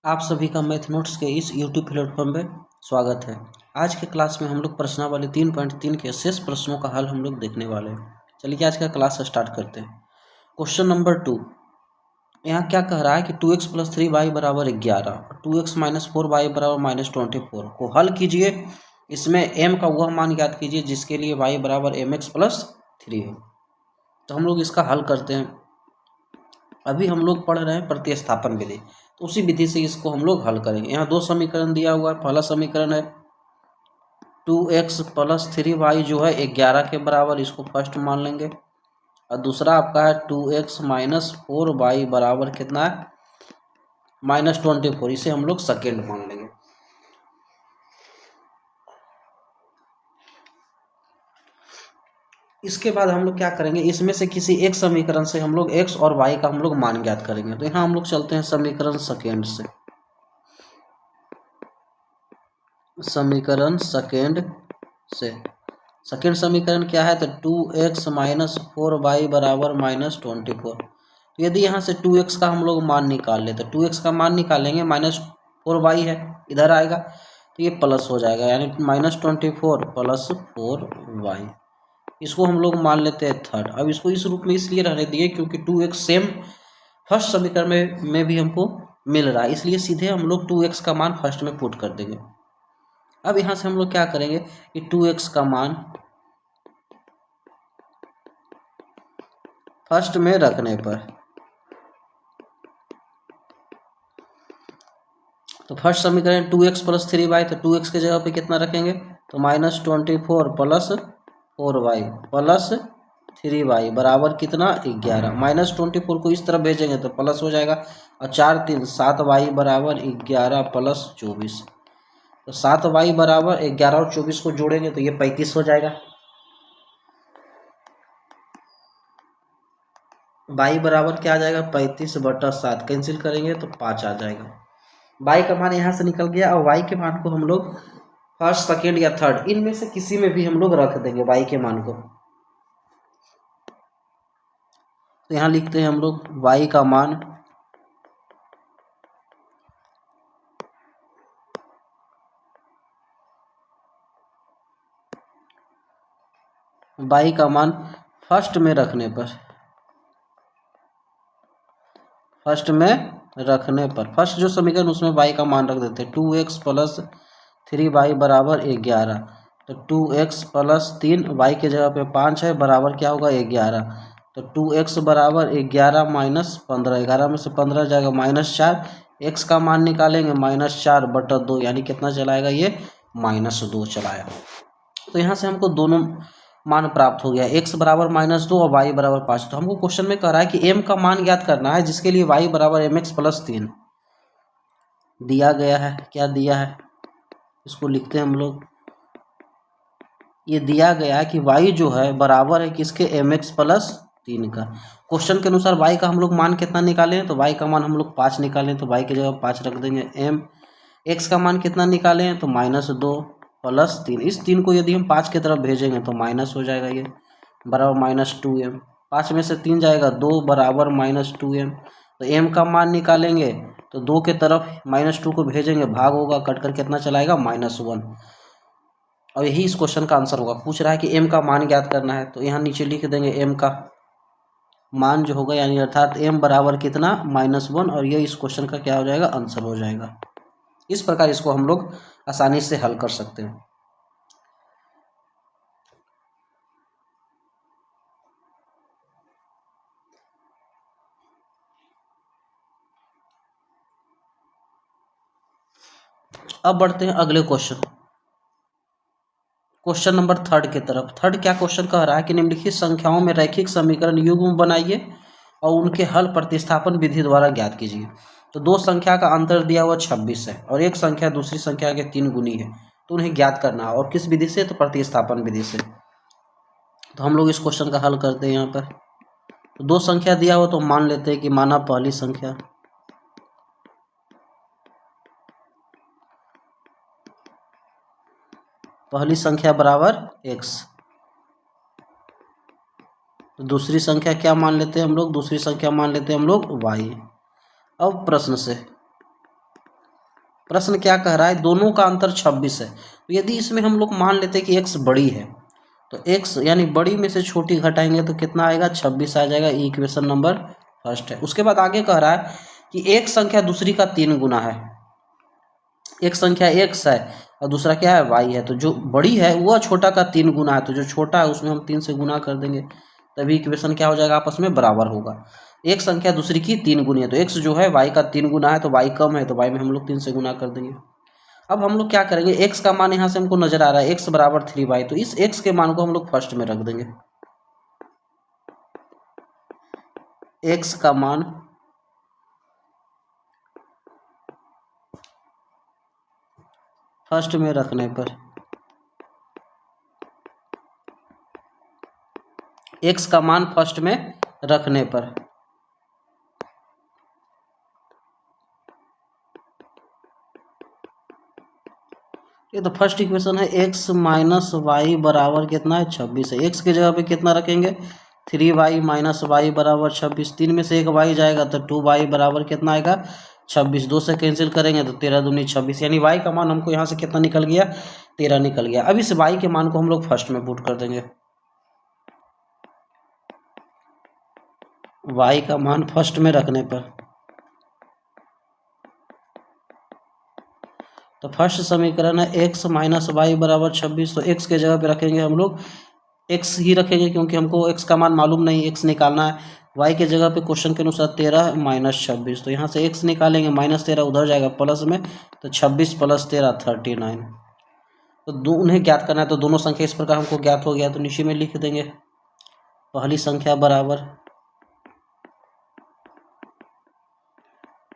आप सभी का मैथ नोट्स के इस यूट्यूब प्लेटफॉर्म पे स्वागत है। आज के क्लास में हम लोग प्रश्नावली 3.3 के शेष प्रश्नों का हल हम लोग देखने वाले हैं। चलिए आज का क्लास स्टार्ट करते हैं। क्वेश्चन नंबर 2, यहाँ क्या कह रहा है कि 2x + 3y = 11, 2x - 4y = -24 को हल कीजिए। इसमें m का वह मान ज्ञात कीजिए जिसके लिए y = mx + 3 है। तो हम लोग इसका हल करते हैं। अभी हम लोग पढ़ रहे हैं प्रतिस्थापन विधि, तो उसी विधि से इसको हम लोग हल करेंगे। यहाँ दो समीकरण दिया हुआ है। पहला समीकरण है 2x + 3y जो है 11 के बराबर, इसको फर्स्ट मान लेंगे। और दूसरा आपका है 2x - 4y बराबर कितना है, -24, इसे हम लोग सेकेंड मान लेंगे। इसके बाद हम लोग क्या करेंगे, इसमें से किसी एक समीकरण से हम लोग x और y का हम लोग मान ज्ञात करेंगे। तो यहाँ हम लोग चलते हैं समीकरण सेकेंड से। समीकरण सेकेंड से सेकेंड समीकरण क्या है, तो 2x - 4y बराबर -24। तो यदि यहाँ से 2x का हम लोग मान निकाल ले, तो 2x का मान निकालेंगे, -4y है इधर आएगा, तो ये प्लस हो जाएगा, यानी -24 + 4y। इसको हम लोग मान लेते हैं थर्ड। अब इसको इस रूप में इसलिए रहने दिए क्योंकि 2x सेम फर्स्ट समीकरण में भी हमको मिल रहा है, इसलिए सीधे हम लोग 2x का मान फर्स्ट में पुट कर देंगे। अब यहाँ से हम लोग क्या करेंगे कि 2x का मान फर्स्ट में रखने पर, तो फर्स्ट समीकरण 2x + 3y, तो 2x के जगह पे कितना रखेंगे, तो -24 + 4y + 3y बराबर कितना, 11। -24 को इस तरफ भेजेंगे तो प्लस हो जाएगा, और 4 3 7y बराबर 11 + 24। तो 7y बराबर 11 और 24 को जोड़ेंगे तो ये 35 हो जाएगा। y बराबर क्या आ जाएगा, 35/7, कैंसिल करेंगे तो 5 आ जाएगा। y का मान यहाँ से निकल गया, और y के मान को हम लोग फर्स्ट सेकेंड या थर्ड इनमें से किसी में भी हम लोग रख देंगे y के मान को। तो यहाँ लिखते हैं हम लोग y का मान फर्स्ट में रखने पर, फर्स्ट जो समीकरण उसमें y का मान रख देते हैं। 2x + 3y बराबर 11, तो 2x + 3 y के जगह पे 5 है, बराबर क्या होगा, 11। तो 2x बराबर 11 - 15, 11 में से 15 जाएगा -4, x का मान निकालेंगे -4/2, यानी कितना चलाएगा ये, -2 चलाया। तो यहाँ से हमको दोनों मान प्राप्त हो गया, x बराबर -2 और y बराबर 5। तो हमको क्वेश्चन में कह रहा है कि m का मान ज्ञात करना है जिसके लिए y बराबर mx + 3 दिया गया है। क्या दिया है, इसको लिखते हैं हम लोग। ये दिया गया है कि y जो है बराबर है किसके, mx + 3 का। क्वेश्चन के अनुसार y का हम लोग मान कितना निकालें, तो y का मान हम लोग 5 निकालें, तो y की जगह 5 रख देंगे। x का मान कितना निकालें, तो -2 + 3, इस 3 को यदि हम 5 की तरफ भेजेंगे तो माइनस हो जाएगा, ये बराबर -2m। 5 में से 3 जाएगा 2 बराबर -2m। तो m का मान निकालेंगे तो 2 के तरफ -2 को भेजेंगे, भाग होगा, कट कर कितना चलाएगा, -1। और यही इस क्वेश्चन का आंसर होगा। पूछ रहा है कि m का मान ज्ञात करना है, तो यहाँ नीचे लिख देंगे m का मान जो होगा, यानी अर्थात m बराबर कितना, -1, और ये इस क्वेश्चन का क्या हो जाएगा, आंसर हो जाएगा। इस प्रकार इसको हम लोग आसानी से हल कर सकते हैं। अब बढ़ते हैं अगले क्वेश्चन नंबर थर्ड की तरफ। थर्ड क्या क्वेश्चन कह रहा है कि निम्नलिखित संख्याओं में रैखिक समीकरण युग्म बनाइए और उनके हल प्रतिस्थापन विधि द्वारा ज्ञात कीजिए। तो दो संख्या का अंतर दिया हुआ 26 है और एक संख्या दूसरी संख्या के 3 गुनी है, तो उन्हें ज्ञात करना है, और किस विधि से, तो प्रतिस्थापन विधि से। तो हम लोग इस क्वेश्चन का हल करते हैं। यहाँ पर तो दो संख्या दिया हुआ, तो मान लेते हैं कि माना पहली संख्या बराबर x, तो दूसरी संख्या क्या मान लेते हैं हम लोग, दूसरी संख्या मान लेते हैं हम लोग y। अब प्रश्न से प्रश्न क्या कह रहा है, दोनों का अंतर 26 है। तो यदि इसमें हम लोग मान लेते हैं कि x बड़ी है, तो x यानी बड़ी में से छोटी घटाएंगे तो कितना आएगा, 26 आ जाएगा। इक्वेशन नंबर फर्स्ट है। उसके बाद आगे कह रहा है कि एक संख्या दूसरी का 3 गुना है। एक संख्या x है और दूसरा क्या है, y है। तो जो बड़ी है वह छोटा का 3 गुना है, तो जो छोटा है उसमें हम 3 से गुना कर देंगे, तभी इक्वेशन क्या हो जाएगा, आपस में बराबर होगा। एक संख्या दूसरी की 3 गुनी है, तो x जो है y का 3 गुना है, तो y कम है, तो y में हम लोग 3 से गुना कर देंगे। अब हम लोग क्या करेंगे, x का मान यहाँ से हमको नजर आ रहा है, x बराबर 3y, तो इस x के मान को हम लोग फर्स्ट में रख देंगे। x का मान फर्स्ट में रखने पर, x का मान फर्स्ट में रखने पर ये तो फर्स्ट इक्वेशन है, x माइनस वाई बराबर कितना है, 26 है। x की जगह पे कितना रखेंगे, 3y माइनस वाई बराबर 26। 3 में से एक y जाएगा तो 2y बराबर कितना आएगा, 26। 2 से कैंसिल करेंगे तो 13 दूनी 26, यानी y का मान हमको यहाँ से कितना निकल गया, 13 निकल गया। अब इस y के मान को हम लोग फर्स्ट में पुट कर देंगे। y का मान फर्स्ट में रखने पर, तो फर्स्ट समीकरण है x माइनस वाई बराबर 26। तो x के जगह पे रखेंगे हम लोग, x ही रखेंगे क्योंकि हमको x का मान मालूम नहीं, x निकालना है। y के जगह पे क्वेश्चन के अनुसार 13 माइनस 26, तो यहाँ से x निकालेंगे, माइनस 13 उधर जाएगा प्लस में, तो 26 प्लस 13 39। तो उन्हें ज्ञात करना है, तो दोनों संख्या इस प्रकार हमको ज्ञात हो गया, तो नीचे में लिख देंगे पहली संख्या बराबर,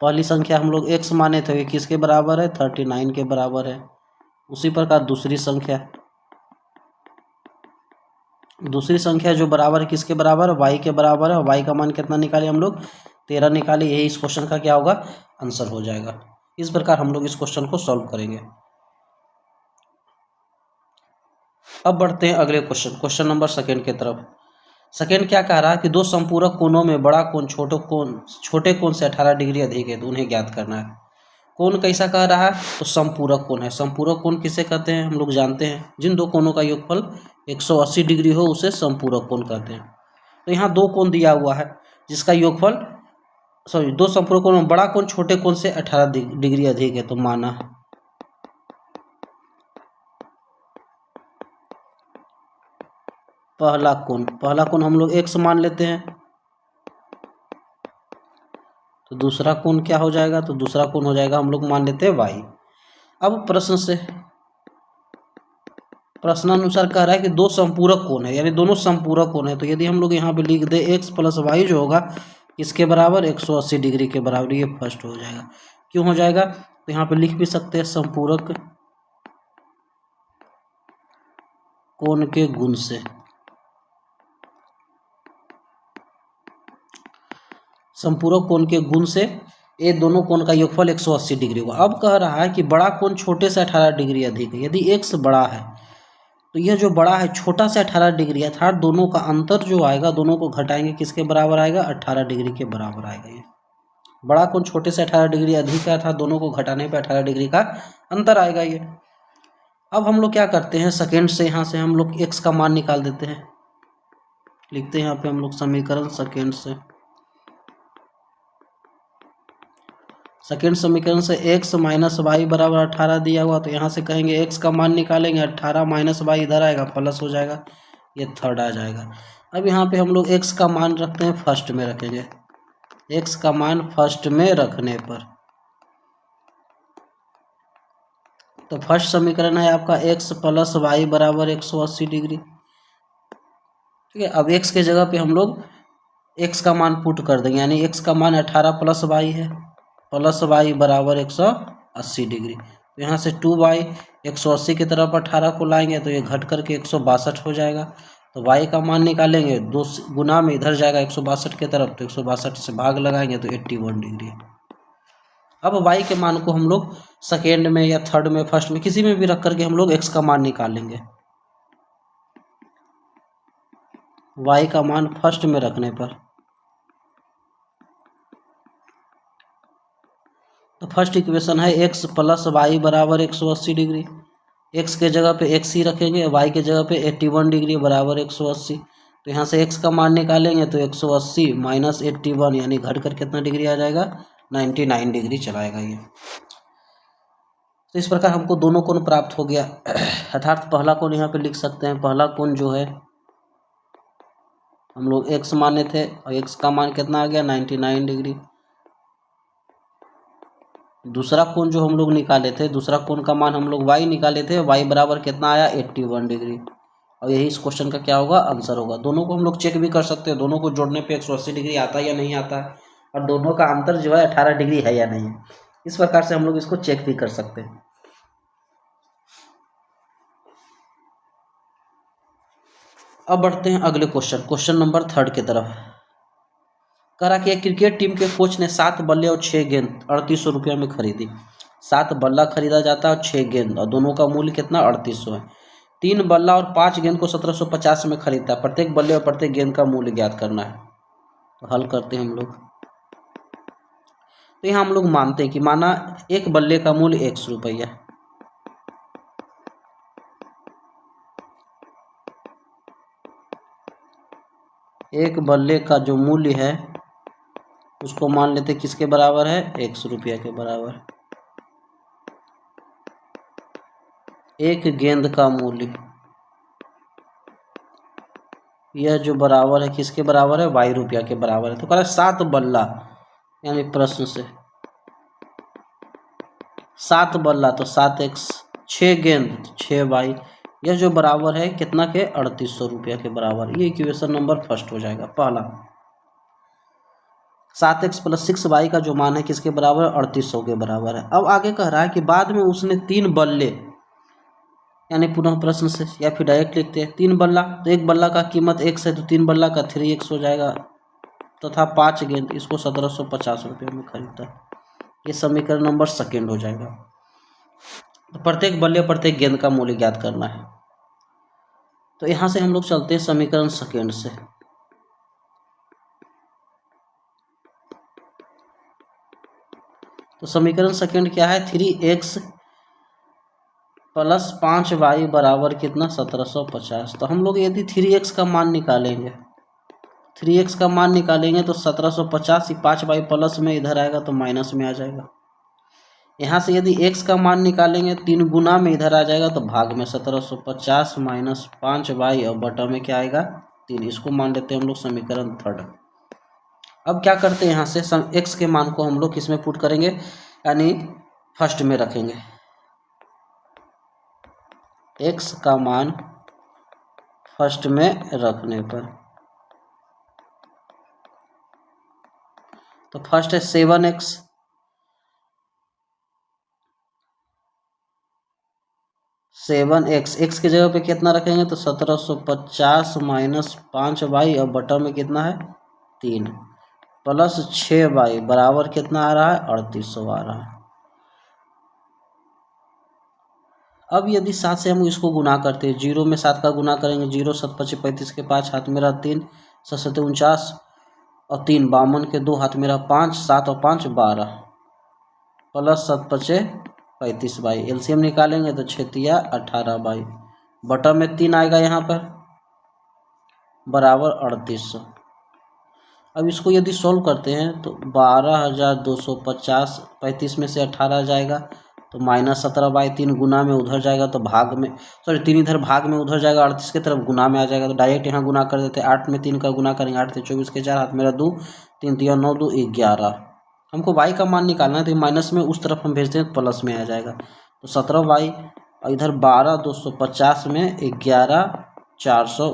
पहली संख्या हम लोग x माने थे, किसके बराबर है, 39 के बराबर है। उसी प्रकार दूसरी संख्या जो बराबर है, किसके बराबर है, y के बराबर है। y का मान कितना निकाले हम लोग, 13 निकाले। यही इस क्वेश्चन का क्या होगा, आंसर हो जाएगा। इस प्रकार हम लोग इस क्वेश्चन को सॉल्व करेंगे। अब बढ़ते हैं अगले क्वेश्चन नंबर सेकेंड की तरफ। सेकेंड क्या कह रहा है कि दो संपूरक कोणों में बड़ा कोण छोटे कोण से 18 डिग्री अधिक है, तो उन्हें ज्ञात करना है। कोण कैसा कह रहा है, तो संपूरक कोण है। संपूरक कोण किसे कहते हैं, हम लोग जानते हैं, जिन दो कोणों का योगफल 180 डिग्री हो उसे संपूरक कोण कहते हैं। तो यहाँ दो कोण दिया हुआ है जिसका योगफल, दो संपूरक कोण में बड़ा कोण छोटे कोण से 18 डिग्री अधिक है, तो माना पहला कोण हम लोग x मान लेते हैं, तो दूसरा कोण क्या हो जाएगा, तो दूसरा कोण हो जाएगा हम लोग मान लेते हैं y। अब प्रश्नानुसार कह रहा है कि दो संपूरक कोण है, यानी दोनों संपूरक कोण है। तो यदि हम लोग यहाँ पे लिख दे x प्लस वाई जो होगा इसके बराबर 180 डिग्री के बराबर, ये फर्स्ट हो जाएगा। क्यों हो जाएगा, तो यहाँ पे लिख भी सकते हैं संपूरक कोण के गुण से, संपूरक कोण के गुण से ये दोनों कोण का योगफल 180 डिग्री होगा। अब कह रहा है कि बड़ा कोण छोटे से 18 डिग्री अधिक है। यदि x बड़ा है तो यह जो बड़ा है छोटा से 18 डिग्री, अर्थात दोनों का अंतर जो आएगा, दोनों को घटाएंगे किसके बराबर आएगा, 18 डिग्री के बराबर आएगा। ये बड़ा कोण छोटे से 18 डिग्री अधिक है, अर्थात दोनों को घटाने पर 18 डिग्री का अंतर आएगा ये। अब हम लोग क्या करते हैं, सेकेंड से यहाँ से हम लोग x का मान निकाल देते हैं। लिखते हैं यहाँ पे हम लोग समीकरण सेकेंड समीकरण से x माइनस वाई बराबर 18 दिया हुआ, तो यहाँ से कहेंगे x का मान निकालेंगे, 18 माइनस वाई इधर आएगा प्लस हो जाएगा, ये थर्ड आ जाएगा। अब यहाँ पे हम लोग x का मान रखते हैं, फर्स्ट में रखेंगे। x का मान फर्स्ट में रखने पर, तो फर्स्ट समीकरण है आपका x प्लस वाई बराबर 180 डिग्री। ठीक है, अब x के जगह पे हम लोग x का मान पुट कर देंगे, यानी x का मान 18 प्लस वाई है, प्लस वाई बराबर 180 डिग्री। तो यहाँ से 2y 180 की तरफ 18 को लाएंगे तो ये घट करके 162 हो जाएगा। तो y का मान निकालेंगे, 2 गुना में इधर जाएगा 162 की तरफ, तो 162 से भाग लगाएंगे तो 81 डिग्री। अब y के मान को हम लोग सेकेंड में या थर्ड में, फर्स्ट में, किसी में भी रख करके हम लोग x का मान निकालेंगे। y का मान फर्स्ट में रखने पर, तो फर्स्ट इक्वेशन है x प्लस वाई बराबर 180 डिग्री। x के जगह पे x ही रखेंगे, y के जगह पे 81 डिग्री बराबर 180। तो यहाँ से x का मान निकालेंगे तो 180 माइनस 81 यानी घट कर कितना डिग्री आ जाएगा, 99 डिग्री चलाएगा ये। तो इस प्रकार हमको दोनों कोण प्राप्त हो गया। अर्थात पहला कोण यहाँ पे लिख सकते हैं, पहला कोण जो है हम लोग x माने थे और x का मान कितना आ गया, 99 डिग्री। दूसरा कोण जो हम लोग निकाले थे, दूसरा कोण का मान हम लोग y निकाले थे, y बराबर कितना आया, 81 डिग्री। और यही इस क्वेश्चन का क्या होगा, आंसर होगा। दोनों को हम लोग चेक भी कर सकते हैं, दोनों को जोड़ने पे 180 डिग्री आता है या नहीं आता है, और दोनों का अंतर जो है 18 डिग्री है या नहीं है। इस प्रकार से हम लोग इसको चेक भी कर सकते हैं। अब बढ़ते हैं अगले क्वेश्चन, क्वेश्चन नंबर 3 की तरफ। करा कि एक क्रिकेट टीम के कोच ने 7 बल्ले और 6 गेंद 3800 रुपये में खरीदी। 7 बल्ला खरीदा जाता है और 6 गेंद, और दोनों का मूल्य कितना, 3800 है। 3 बल्ला और 5 गेंद को 1750 में खरीदता है। प्रत्येक बल्ले और प्रत्येक गेंद का मूल्य ज्ञात करना है। तो हल करते हैं हम लोग। तो यहाँ हम लोग मानते हैं कि माना एक बल्ले का मूल्य 100 रुपया, एक बल्ले का जो मूल्य है उसको मान लेते किसके बराबर है, 100 रुपया के बराबर। एक गेंद का मूल्य यह जो बराबर है किसके बराबर है, 22 रुपया के बराबर है। तो कह रहा है 7 बल्ला, यानी प्रश्न से 7 बल्ला तो 7x, 6 गेंद तो 6 बाई, यह जो बराबर है कितना के, 3800 रुपया के बराबर। ये इक्वेशन नंबर फर्स्ट हो जाएगा पहला। 7x प्लस 6y का जो मान है किसके बराबर है, 3800 के बराबर है। अब आगे कह रहा है कि बाद में उसने 3 बल्ले, यानी पुनः प्रश्न से या फिर डायरेक्ट लिखते हैं 3 बल्ला, तो एक बल्ला का कीमत x है तो 3 बल्ला का 3x हो जाएगा, तथा 5 गेंद इसको 1750 रुपये में खरीदता है। ये समीकरण नंबर सेकेंड हो जाएगा। तो प्रत्येक बल्ले प्रत्येक गेंद का मूल्य ज्ञात करना है। तो यहाँ से हम लोग चलते हैं समीकरण सेकेंड से। तो समीकरण सेकेंड क्या है, 3x प्लस 5y बराबर कितना, 1750। तो हम लोग यदि 3x का मान निकालेंगे, 3x का मान निकालेंगे तो 1750 5y प्लस में इधर आएगा तो माइनस में आ जाएगा। यहाँ से यदि x का मान निकालेंगे 3 गुना में इधर आ जाएगा तो भाग में 1750 माइनस 5y और बटा में क्या आएगा, 3। इसको मान लेते हैं हम लोग समीकरण थर्ड। अब क्या करते हैं, यहाँ से x के मान को हम लोग किस में पुट करेंगे, यानी फर्स्ट में रखेंगे। x का मान फर्स्ट में रखने पर तो फर्स्ट है 7x, x के जगह पे कितना रखेंगे तो 1750 माइनस 5y और बटा में कितना है, 3 प्लस 6y बराबर कितना आ रहा है, 3800 आ रहा है। अब यदि 7 से हम इसको गुना करते हैं, 0 में 7 का गुना करेंगे, 0 7 5 35 के 5 हाथ मेरा 3 7 7 49 और 3 52 के 2 हाथ मेरा 5 7 और 5 12 प्लस 7 5 35 बाई, एलसीएम निकालेंगे तो 6 तिया 18 बाई, बटा में 3 आएगा यहाँ पर बराबर 3800। अब इसको यदि सॉल्व करते हैं तो 12,250, 35 में से 18 जाएगा तो माइनस 17 बाई 3 गुना में उधर जाएगा तो भाग में, सॉरी 3 इधर भाग में उधर जाएगा, 38 की तरफ गुना में आ जाएगा। तो डायरेक्ट यहाँ गुना कर देते हैं, 8 में 3 का गुना करेंगे, 8 से 24 के 4 हाथ मेरा 2 3 3 9 2 11। हमको y का मान निकालना है तो माइनस में उस तरफ हम भेजते हैं तो प्लस में आ जाएगा। तो 17y और इधर 12,250 में 11,400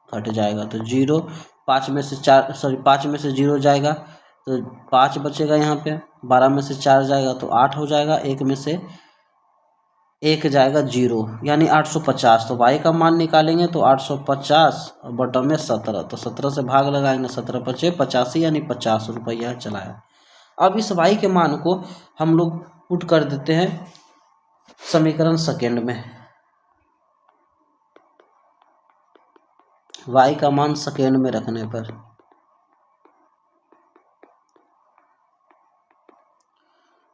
घट जाएगा तो 0, 5 में से 4 सॉरी 5 में से 0 जाएगा तो 5 बचेगा, यहाँ पे 12 में से 4 जाएगा तो 8 हो जाएगा, 1 में से 1 जाएगा 0 यानी 850। तो y का मान निकालेंगे तो 850 और बटा में 17, तो 17 से भाग लगाएंगे, 17 पचे 85 यानी 50 रुपया चलाया। अब इस y के मान को हम लोग पुट कर देते हैं समीकरण सेकेंड में। y का मान सेकेंड में रखने पर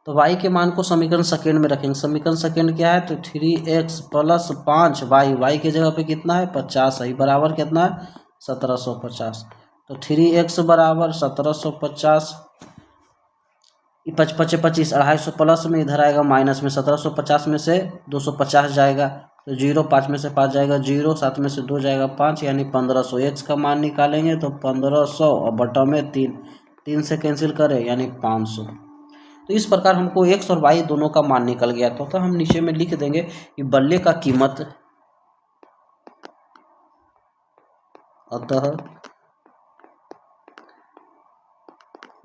तो y के मान को समीकरण सेकेंड में रखेंगे। समीकरण सेकेंड क्या है, तो 3x प्लस 5y, y के जगह पे कितना है 50 है, बराबर कितना है 1750। तो 3x बराबर 1750, 55 25 250 प्लस में इधर आएगा माइनस में, 1750 में से 250 जाएगा तो 0, 5 में से 5 जाएगा 0, 7 में से 2 जाएगा 5, यानी 1500। x का मान निकालेंगे तो 1500 और बटा में 3 से कैंसिल करें यानी 500। तो इस प्रकार हमको x और y दोनों का मान निकल गया। तो हम नीचे में लिख देंगे कि बल्ले का कीमत, अतः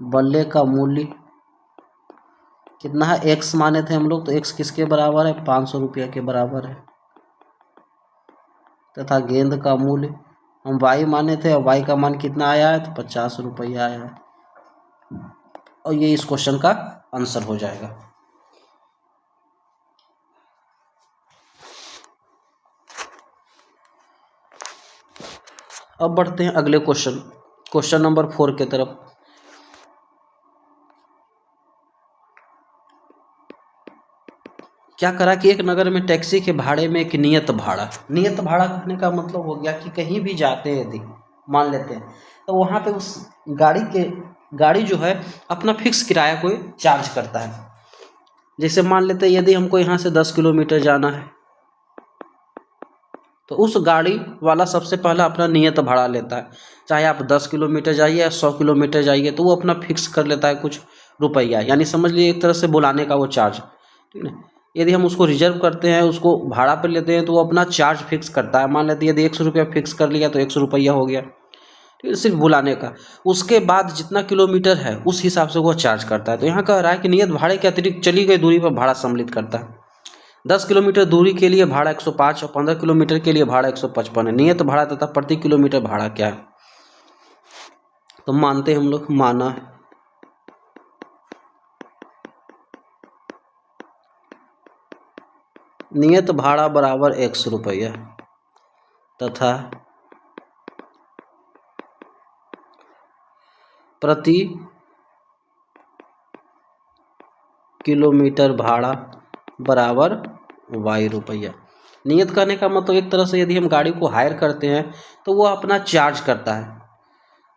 बल्ले का मूल्य कितना है, x माने थे हम लोग, तो x किसके बराबर है 500 रुपया के बराबर है, तथा गेंद का मूल्य हम y माने थे और y का मान कितना आया है तो 50 रुपया आया है। और ये इस क्वेश्चन का आंसर हो जाएगा। अब बढ़ते हैं अगले क्वेश्चन नंबर 4 के तरफ। क्या करा कि एक नगर में टैक्सी के भाड़े में एक नियत भाड़ा कहने का मतलब हो गया कि कहीं भी जाते हैं यदि मान लेते हैं तो वहाँ पे उस गाड़ी जो है अपना फिक्स किराया कोई चार्ज करता है। जैसे मान लेते हैं यदि हमको यहाँ से 10 किलोमीटर जाना है तो उस गाड़ी वाला सबसे पहला अपना नियत भाड़ा लेता है, चाहे आप 10 किलोमीटर जाइए या 100 किलोमीटर जाइए, तो वो अपना फिक्स कर लेता है कुछ रुपया, यानी समझ लीजिए एक तरह से बुलाने का वो चार्ज, ठीक है। यदि हम उसको रिजर्व करते हैं, उसको भाड़ा पर लेते हैं, तो वो अपना चार्ज फिक्स करता है। मान लेते हैं यदि 100 रुपया फिक्स कर लिया तो 100 रुपया हो गया, ठीक है, सिर्फ बुलाने का। उसके बाद जितना किलोमीटर है उस हिसाब से वो चार्ज करता है। तो यहाँ कह रहा है कि नियत भाड़े के अतिरिक्त चली गई दूरी पर भाड़ा सम्मिलित करता है। 10 किलोमीटर दूरी के लिए भाड़ा 105 और 15 किलोमीटर के लिए भाड़ा 155 है। नियत भाड़ा तथा प्रति किलोमीटर भाड़ा क्या है, तो मानते हम लोग, माना है नियत भाड़ा बराबर 100 रुपया तथा प्रति किलोमीटर भाड़ा बराबर y रुपया। नियत करने का मतलब एक तरह से यदि हम गाड़ी को हायर करते हैं तो वो अपना चार्ज करता है,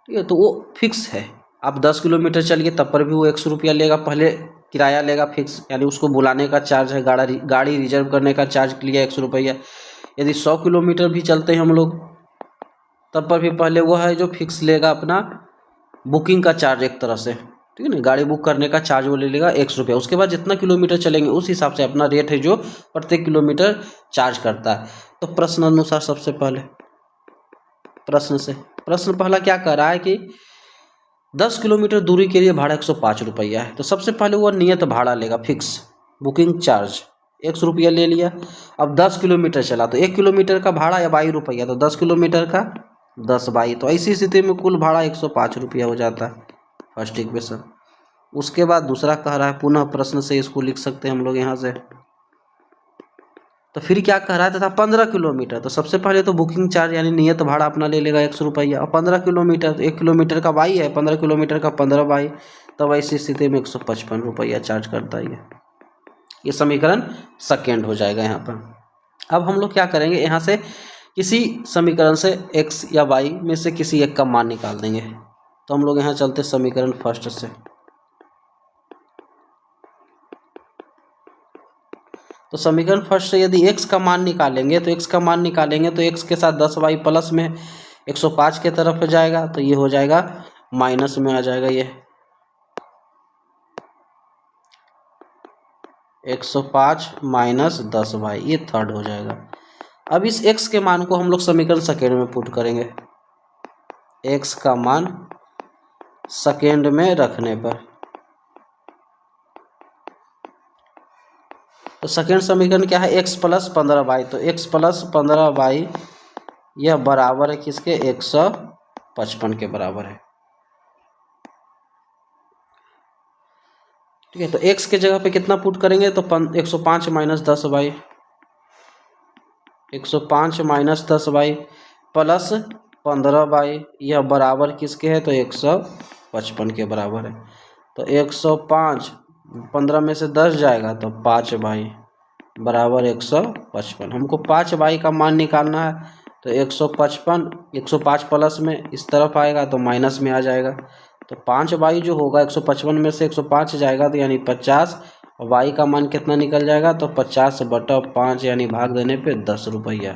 ठीक है, तो वो फिक्स है। आप 10 किलोमीटर चलिए तब पर भी वो 100 रुपया लेगा, पहले किराया लेगा फिक्स, यानी उसको बुलाने का चार्ज है, गाड़ी रिजर्व करने का चार्ज लिया 100 रुपया। यदि 100 किलोमीटर भी चलते हैं हम लोग तब पर भी पहले वो है जो फिक्स लेगा अपना बुकिंग का चार्ज एक तरह से, ठीक है ना, गाड़ी बुक करने का चार्ज वो ले लेगा 100 रुपया। उसके बाद जितना किलोमीटर चलेंगे उस हिसाब से अपना रेट है जो प्रत्येक किलोमीटर चार्ज करता है। तो प्रश्न अनुसार सबसे पहले प्रश्न पहला क्या कह रहा है कि 10 किलोमीटर दूरी के लिए भाड़ा 105 रुपया है, तो सबसे पहले वो नियत भाड़ा लेगा फिक्स, बुकिंग चार्ज 100 रुपया ले लिया। अब 10 किलोमीटर चला तो 1 किलोमीटर का भाड़ा या 22 रुपया, तो 10 किलोमीटर का 10 22, तो ऐसी स्थिति में कुल भाड़ा 105 रुपया हो जाता है, फर्स्ट इक्वेशन। उसके बाद दूसरा कह रहा है, पुनः प्रश्न से इसको लिख सकते हैं हम लोग यहाँ से। तो फिर क्या कह रहा है, तथा 15 किलोमीटर, तो सबसे पहले तो बुकिंग चार्ज यानी नियत भाड़ा अपना ले लेगा 100 रुपया। और 15 किलोमीटर, तो 1 किलोमीटर का बाई है, 15 किलोमीटर का 15 बाई, तब ऐसी स्थिति में 155 रुपया चार्ज करता है। ये समीकरण सेकेंड हो जाएगा यहाँ पर। अब हम लोग क्या करेंगे, यहाँ से किसी समीकरण से x या y में से किसी एक का मान निकाल देंगे। तो हम लोग यहाँ चलते समीकरण फर्स्ट से। तो समीकरण फर्स्ट से यदि x का मान निकालेंगे तो x के साथ 10y प्लस में 105 के तरफ जाएगा, तो ये हो जाएगा माइनस में आ जाएगा, ये 105 माइनस 10y, ये थर्ड हो जाएगा। अब इस x के मान को हम लोग समीकरण सेकेंड में पुट करेंगे। x का मान सेकेंड में रखने पर, तो सेकेंड समीकरण क्या है, x प्लस 15y, तो x प्लस 15y यह बराबर है किसके, 155 के बराबर है, ठीक है। तो x के जगह पे कितना पुट करेंगे, तो 105 minus 10y, 105 minus 10y plus 15y यह बराबर किसके है, तो 155 के बराबर है। तो 105 15 में से 10 जाएगा तो 5 बाई बराबर 155। हमको 5 बाई का मान निकालना है, तो 155 105 प्लस में इस तरफ आएगा तो माइनस में आ जाएगा। तो 5 बाई जो होगा 155 में से 105 जाएगा तो यानी 50, और वाई का मान कितना निकल जाएगा तो 50/5 यानी भाग देने पे 10 रुपया।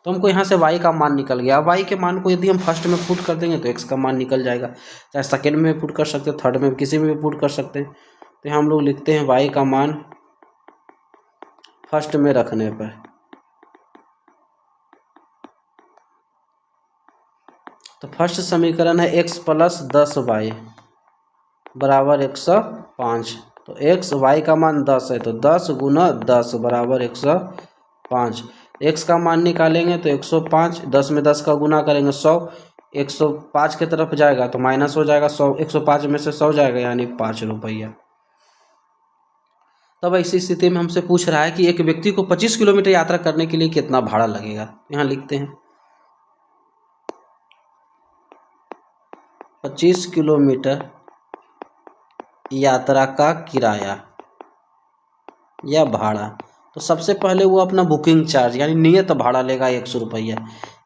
तो हमको यहाँ से वाई का मान निकल गया। वाई के मान को यदि हम फर्स्ट में पुट कर देंगे तो एक्स का मान निकल जाएगा, चाहे सेकेंड में पुट कर सकते हैं, थर्ड में किसी में भी पुट कर सकते हैं। तो यहाँ हम लोग लिखते हैं वाई का मान फर्स्ट में रखने पर, तो फर्स्ट समीकरण है x + 10y बराबर 105। तो x y का मान 10 है, तो 10 × 10 बराबर 105। x का मान निकालेंगे तो 105, 10 में 10 का गुना करेंगे 100, 105 की तरफ जाएगा तो माइनस हो जाएगा 100, 105 में से 100 जाएगा यानी 5 रुपया। तब ऐसी स्थिति में हमसे पूछ रहा है कि एक व्यक्ति को 25 किलोमीटर यात्रा करने के लिए कितना भाड़ा लगेगा। यहाँ लिखते हैं 25 किलोमीटर यात्रा का किराया या भाड़ा। तो सबसे पहले वो अपना बुकिंग चार्ज यानी नियत भाड़ा लेगा 100 रुपया।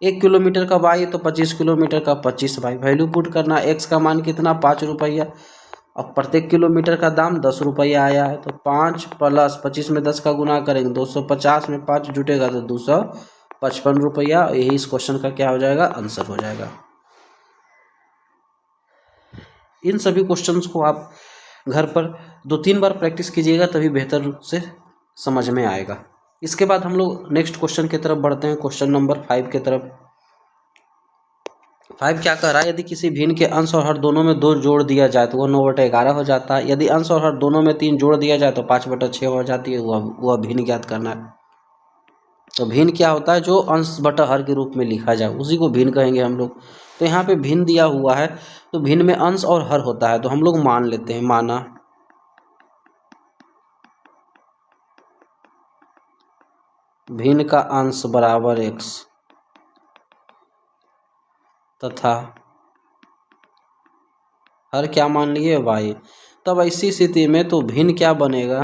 1 किलोमीटर का बाई तो 25 किलोमीटर का 25 बाई, वैल्यू पुट करना, एक्स का मान कितना 5 रुपया, और प्रत्येक किलोमीटर का दाम 10 रुपया आया है। तो 5 + 25 में 10 का गुना करेंगे 250 में 5 जुटेगा तो 255 रुपया। यही इस क्वेश्चन का क्या हो जाएगा, आंसर हो जाएगा। इन सभी क्वेश्चंस को आप घर पर 2-3 बार प्रैक्टिस कीजिएगा, तभी बेहतर रूप से समझ में आएगा। इसके बाद हम लोग नेक्स्ट क्वेश्चन की तरफ बढ़ते हैं, क्वेश्चन नंबर 5 की तरफ। 5 क्या कह रहा है, यदि किसी भिन्न के अंश और हर दोनों में 2 जोड़ दिया जाए तो वह 9/11 हो जाता है। यदि अंश और हर दोनों में 3 जोड़ दिया जाए तो 5/6 हो जाती है। वह भिन्न ज्ञात करना है। तो भिन्न क्या होता है, जो अंश बटा हर के रूप में लिखा जाए उसी को भिन्न कहेंगे हम लोग। तो यहाँ पे भिन्न दिया हुआ है, तो भिन्न में अंश और हर होता है, तो हम लोग मान लेते हैं, माना भिन्न का अंश बराबर x तथा हर क्या मान लिए y। तब ऐसी स्थिति में तो भिन्न क्या बनेगा,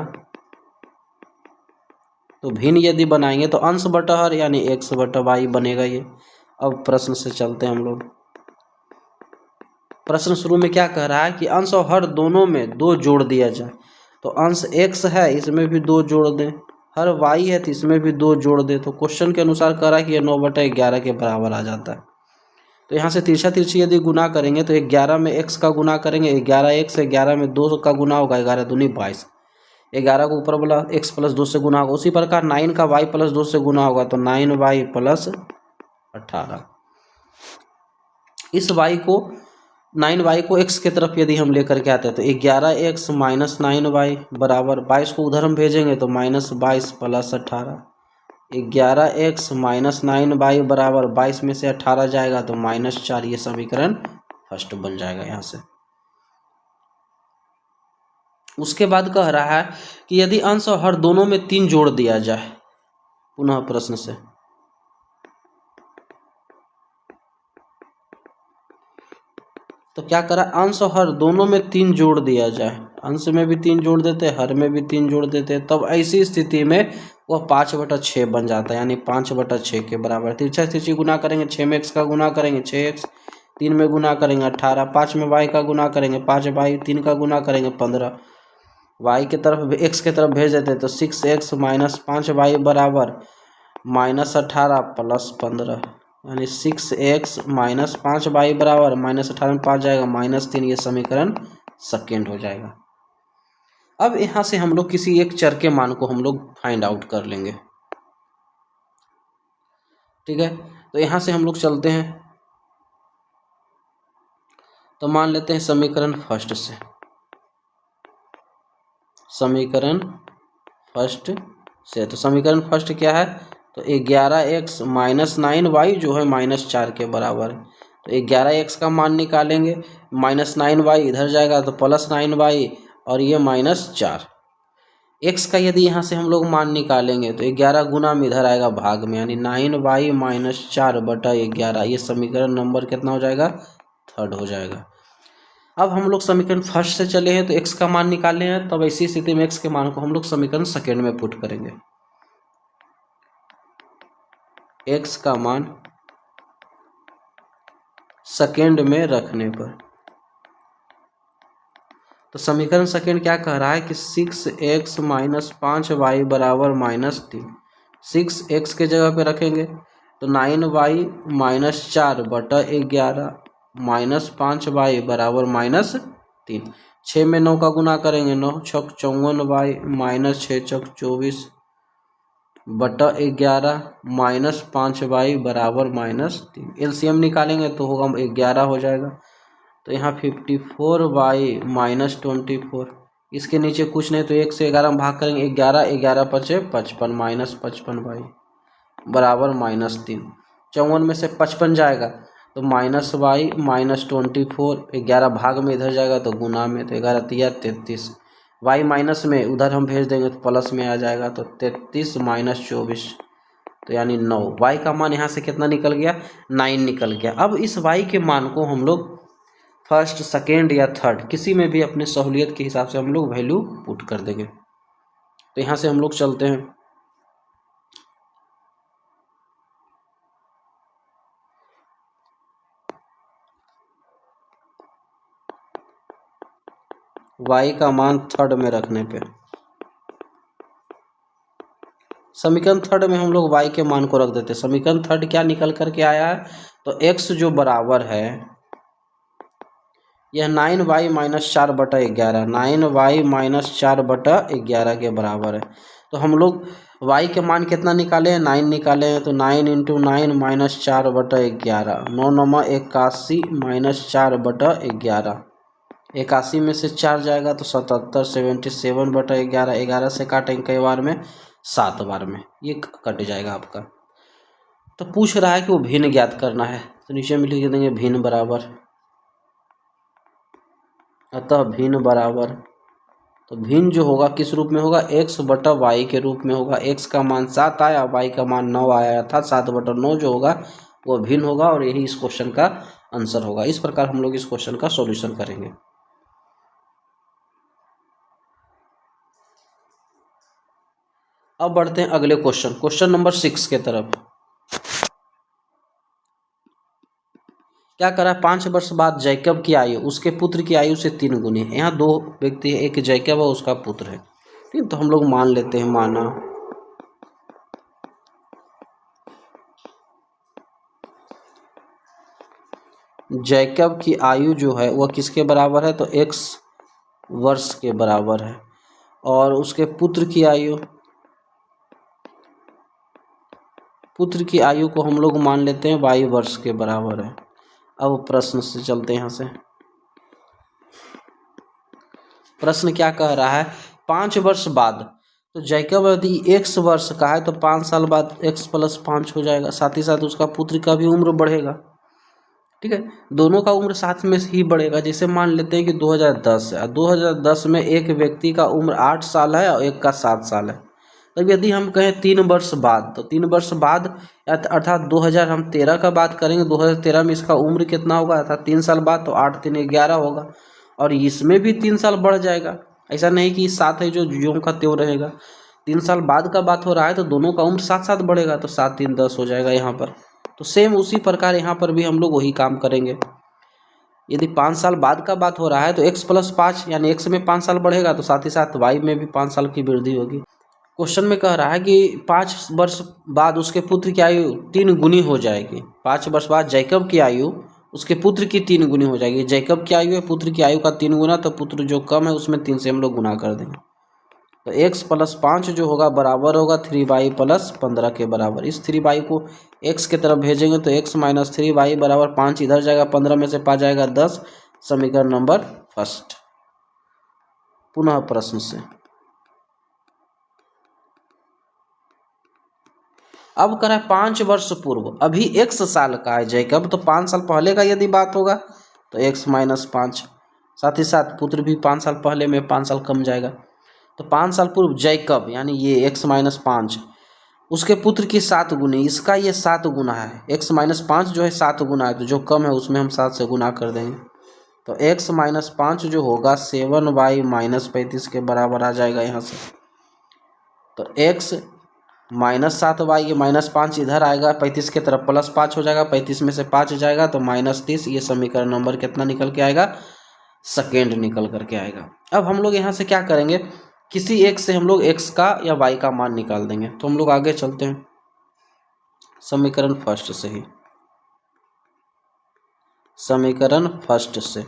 तो भिन्न यदि बनाएंगे तो अंश बटा हर यानी x/y बनेगा ये। अब प्रश्न से चलते हैं हम लोग। प्रश्न शुरू में क्या कह रहा है कि अंश और हर दोनों में 2 जोड़ दिया जाए। तो अंश x है, इसमें भी 2 जोड़ दें, हर y है तो इसमें भी 2 जोड़ दें। तो क्वेश्चन के अनुसार कह रहा है कि ये 9/11 के बराबर आ जाता है। तो यहाँ से तिरछा तिरछी यदि गुना करेंगे तो 11 में x का गुना करेंगे, 11x, 11 में 2 का गुना होगा, 11 दूनी 22, 11 को ऊपर बोला x + 2 से गुना होगा। उसी प्रकार 9 का y + 2 से गुना होगा, तो 9y + 18। इस y को 9y को x की तरफ यदि हम लेकर के आते हैं तो 11x - 9y बराबर 22 को उधर हम भेजेंगे तो -22 + 18। 11x - 9y बराबर 22 में से 18 जाएगा तो -4। ये समीकरण फर्स्ट बन जाएगा यहाँ से। उसके बाद कह रहा है कि यदि अंश और हर दोनों में 3 जोड़ दिया जाए, पुनः प्रश्न से, तो क्या करा, अंश और हर दोनों में 3 जोड़ दिया जाए, अंश में भी 3 जोड़ देते, हर में भी 3 जोड़ देते, तब ऐसी स्थिति में वह 5/6 बन जाता है, यानी 5/6 के बराबर। तिरछा तिरछी गुना करेंगे, 6 में x का गुना करेंगे 6x, 3 में गुना करेंगे 18, 5 में y का गुना करेंगे 5y, 3 का गुना करेंगे 15, y की तरफ x की तरफ भेज देते तो 6x - 5y बराबर -18 + 15, यानी 6x - 5y बराबर -18 में 5 जाएगा -3। ये समीकरण सेकेंड हो जाएगा। अब यहाँ से हम लोग किसी एक चर के मान को हम लोग फाइंड आउट कर लेंगे, ठीक है। तो यहाँ से हम लोग चलते हैं, तो मान लेते हैं समीकरण फर्स्ट से, समीकरण फर्स्ट से। तो समीकरण फर्स्ट क्या है, तो 11x - 9y जो है -4 के बराबर है। तो 11x का मान निकालेंगे, -9y इधर जाएगा तो +9y, और ये -4। x का यदि यहाँ से हम लोग मान निकालेंगे तो 11 गुना में इधर आएगा भाग में, यानी 9y - 4/11। ये समीकरण नंबर कितना हो जाएगा, थर्ड हो जाएगा। अब हम लोग समीकरण फर्स्ट से चले हैं तो x का मान निकाले हैं, तब ऐसी स्थिति में x के मान को हम लोग समीकरण सेकेंड में पुट करेंगे। x का मान सेकेंड में रखने पर तो समीकरण सेकेंड क्या कह रहा है कि 6x माइनस 5y बराबर -3। 6x के जगह पे रखेंगे तो 9y माइनस 4 बटा 11 माइनस 5y बराबर -3। 6 में 9 का गुना करेंगे, 9 छक 54y माइनस 6 छक 24 बटा 11 माइनस 5y बराबर -3। एलसीएम निकालेंगे तो होगा 11 हो जाएगा। तो यहाँ 54y माइनस 24, इसके नीचे कुछ नहीं तो 1 से 11 में भाग करेंगे, 11 11 पचे 55 माइनस 55y बराबर -3। 54 में से 55 जाएगा तो -y माइनस 24, 11 भाग में इधर जाएगा तो गुना में, तो 11 तिया 33, y माइनस में उधर हम भेज देंगे तो प्लस में आ जाएगा, तो 33 माइनस 24 तो यानी 9। y का मान यहाँ से कितना निकल गया, 9 निकल गया। अब इस y के मान को हम लोग फर्स्ट सेकेंड या थर्ड किसी में भी अपने सहूलियत के हिसाब से हम लोग वैल्यू पुट कर देंगे। तो यहाँ से हम लोग चलते हैं, y का मान थर्ड में रखने पे समीकरण थर्ड में हम लोग y के मान को रख देते हैं। समीकरण थर्ड क्या निकल करके आया है, तो x जो बराबर है यह 9y माइनस 4 बटा 11, 9y माइनस 4 बटा 11 के बराबर है। तो हम लोग y के मान कितना निकाले हैं, 9 निकाले हैं, तो 9 इंटू 9 माइनस 4 बटा 11, 9 9 81 माइनस 4 बटा 11, 81 में से 4 जाएगा तो 77, 77 बटा 11, 11 से काटेंगे कई बार में, 7 बार में, ये कट जाएगा आपका। तो पूछ रहा है कि वो भिन्न ज्ञात करना है, तो नीचे में लिख देंगे भिन्न बराबर, अतः भिन्न बराबर, तो भिन्न जो होगा किस रूप में होगा, x बटा y के रूप में होगा। x का मान 7 आया, y का मान 9 आया था, 7 बटा 9 जो होगा वो भिन्न होगा, और यही इस क्वेश्चन का आंसर होगा। इस प्रकार हम लोग इस क्वेश्चन का सॉल्यूशन करेंगे। अब बढ़ते हैं अगले क्वेश्चन, क्वेश्चन नंबर 6 के तरफ। क्या करा, 5 वर्ष बाद जैकब की आयु उसके पुत्र की आयु से 3 गुनी है। यहाँ 2 व्यक्ति है, एक जैकब और उसका पुत्र है, ठीक। तो हम लोग मान लेते हैं, माना जैकब की आयु जो है वह किसके बराबर है, तो x वर्ष के बराबर है, और उसके पुत्र की आयु को हम लोग मान लेते हैं y वर्ष के बराबर है। अब प्रश्न से चलते हैं, यहाँ से प्रश्न क्या कह रहा है, 5 वर्ष बाद, तो जैकब यदि x वर्ष का है तो 5 साल बाद x प्लस 5 हो जाएगा, साथ ही साथ उसका पुत्र का भी उम्र बढ़ेगा, ठीक है, दोनों का उम्र साथ में ही बढ़ेगा। जैसे मान लेते हैं कि 2010 है, 2010 में एक व्यक्ति का उम्र 8 साल है और एक का 7 साल है। तब यदि हम कहें 3 वर्ष बाद, तो 3 वर्ष बाद अर्थात 2013 का बात करेंगे, 2013 में इसका उम्र कितना होगा, अर्थात 3 साल बाद, तो 8 3 11 होगा, और इसमें भी 3 साल बढ़ जाएगा। ऐसा नहीं कि 7 है जो ज्यों का त्यों रहेगा, 3 साल बाद का बात हो रहा है तो दोनों का उम्र साथ साथ बढ़ेगा, तो 7 3 10 हो जाएगा यहाँ पर। तो सेम उसी प्रकार यहाँ पर भी हम लोग वही काम करेंगे। यदि 5 साल बाद का बात हो रहा है तो x प्लस 5 यानी x में 5 साल बढ़ेगा, तो साथ ही साथ y में भी 5 साल की वृद्धि होगी। क्वेश्चन में कह रहा है कि 5 वर्ष बाद उसके पुत्र की आयु 3 गुनी हो जाएगी। 5 वर्ष बाद जैकब की आयु उसके पुत्र की 3 गुनी हो जाएगी। जैकब की आयु है पुत्र की आयु का 3 गुना, तो पुत्र जो कम है उसमें 3 से हम लोग गुना कर देंगे, तो x प्लस 5 जो होगा बराबर होगा 3y प्लस 15 के बराबर। इस 3y को x के तरफ भेजेंगे तो x माइनस 3y बराबर 5 इधर जाएगा, 15 में से 5 जाएगा 10, समीकरण नंबर फर्स्ट। पुनः प्रश्न से, अब करा 5 वर्ष पूर्व, अभी x साल का है जैकब, तो 5 साल पहले का यदि बात होगा तो x माइनस 5, साथ ही साथ पुत्र भी 5 साल पहले में 5 साल कम जाएगा, तो 5 साल पूर्व जैकब यानी ये x माइनस 5 उसके पुत्र की 7 गुनी, इसका ये 7 गुना है, x माइनस 5 जो है 7 गुना है, तो जो कम है उसमें हम 7 से गुना कर देंगे, तो x माइनस 5 जो होगा 7y माइनस 35 के बराबर आ जाएगा यहाँ से। तो x माइनस 7y, ये माइनस 5 इधर आएगा, 35 की तरफ प्लस 5 हो जाएगा, 35 में से 5 जाएगा तो माइनस 30। ये समीकरण नंबर कितना निकल के आएगा? सेकेंड निकल करके आएगा। अब हम लोग यहाँ से क्या करेंगे, किसी एक से हम लोग x का या y का मान निकाल देंगे। तो हम लोग आगे चलते हैं समीकरण फर्स्ट से ही, समीकरण फर्स्ट से।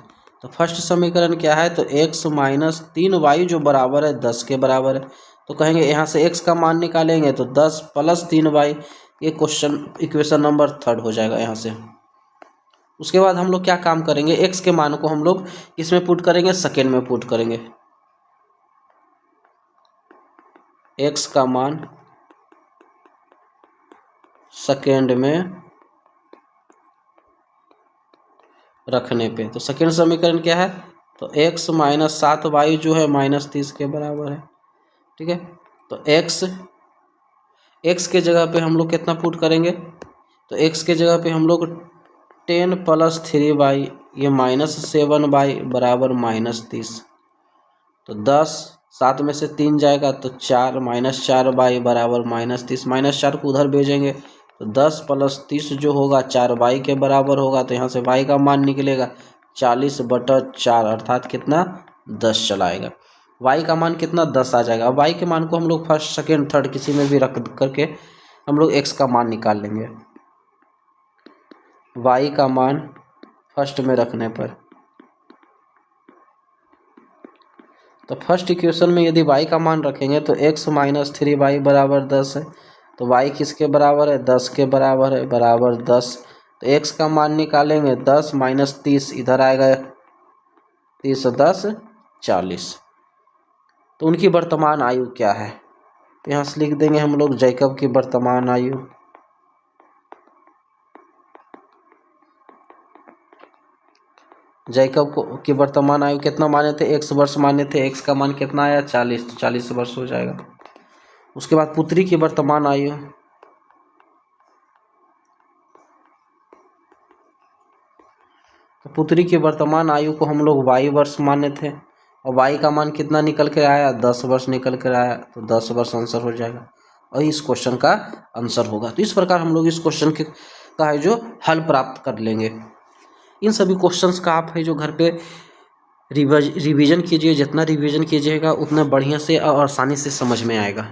तो फर्स्ट समीकरण क्या है? तो x माइनस 3y जो बराबर है 10 के बराबर है। तो कहेंगे यहाँ से x का मान निकालेंगे तो 10 प्लस 3y, ये क्वेश्चन इक्वेशन नंबर थर्ड हो जाएगा यहाँ से। उसके बाद हम लोग क्या काम करेंगे, x के मान को हम लोग इसमें पुट करेंगे, सेकेंड में पुट करेंगे। x का मान सेकेंड में रखने पे, तो सेकेंड समीकरण क्या है? तो x माइनस 7y जो है माइनस 30 के बराबर है। ठीक है, तो x के जगह पे हम लोग कितना पुट करेंगे? तो x के जगह पे हम लोग 10 प्लस 3y, ये माइनस 7y बराबर माइनस 30। तो 10, 7 में से 3 जाएगा तो 4, माइनस 4y बराबर माइनस 30। माइनस 4 को उधर भेजेंगे तो 10 प्लस 30 जो होगा 4y के बराबर होगा। तो यहाँ से y का मान निकलेगा 40/4, अर्थात कितना? 10 चलाएगा। y का मान कितना? 10 आ जाएगा। अब y के मान को हम लोग फर्स्ट सेकेंड थर्ड किसी में भी रख करके हम लोग x का मान निकाल लेंगे। y का मान फर्स्ट में रखने पर, तो फर्स्ट इक्वेशन में यदि y का मान रखेंगे तो x माइनस 3y बराबर 10 है। तो y किसके बराबर है? 10 के बराबर है, बराबर 10। तो x का मान निकालेंगे 10 माइनस 30, इधर आएगा 30 और 10 40। तो उनकी वर्तमान आयु क्या है? तो यहाँ से लिख देंगे हम लोग जैकब की वर्तमान आयु। जैकब को की वर्तमान आयु कितना माने थे? 1 वर्ष माने थे। x का मान कितना आया? 40, तो 40 वर्ष हो जाएगा। उसके बाद पुत्री की वर्तमान आयु, तो पुत्री की वर्तमान आयु को हम लोग y वर्ष माने थे और y का मान कितना निकल कर आया? 10 वर्ष निकल कर आया। तो 10 वर्ष आंसर हो जाएगा और इस क्वेश्चन का आंसर होगा। तो इस प्रकार हम लोग इस क्वेश्चन के का है जो हल प्राप्त कर लेंगे। इन सभी क्वेश्चंस का आप है जो घर पे रिवीजन कीजिए, जितना रिवीजन कीजिएगा उतना बढ़िया से और आसानी से समझ में आएगा।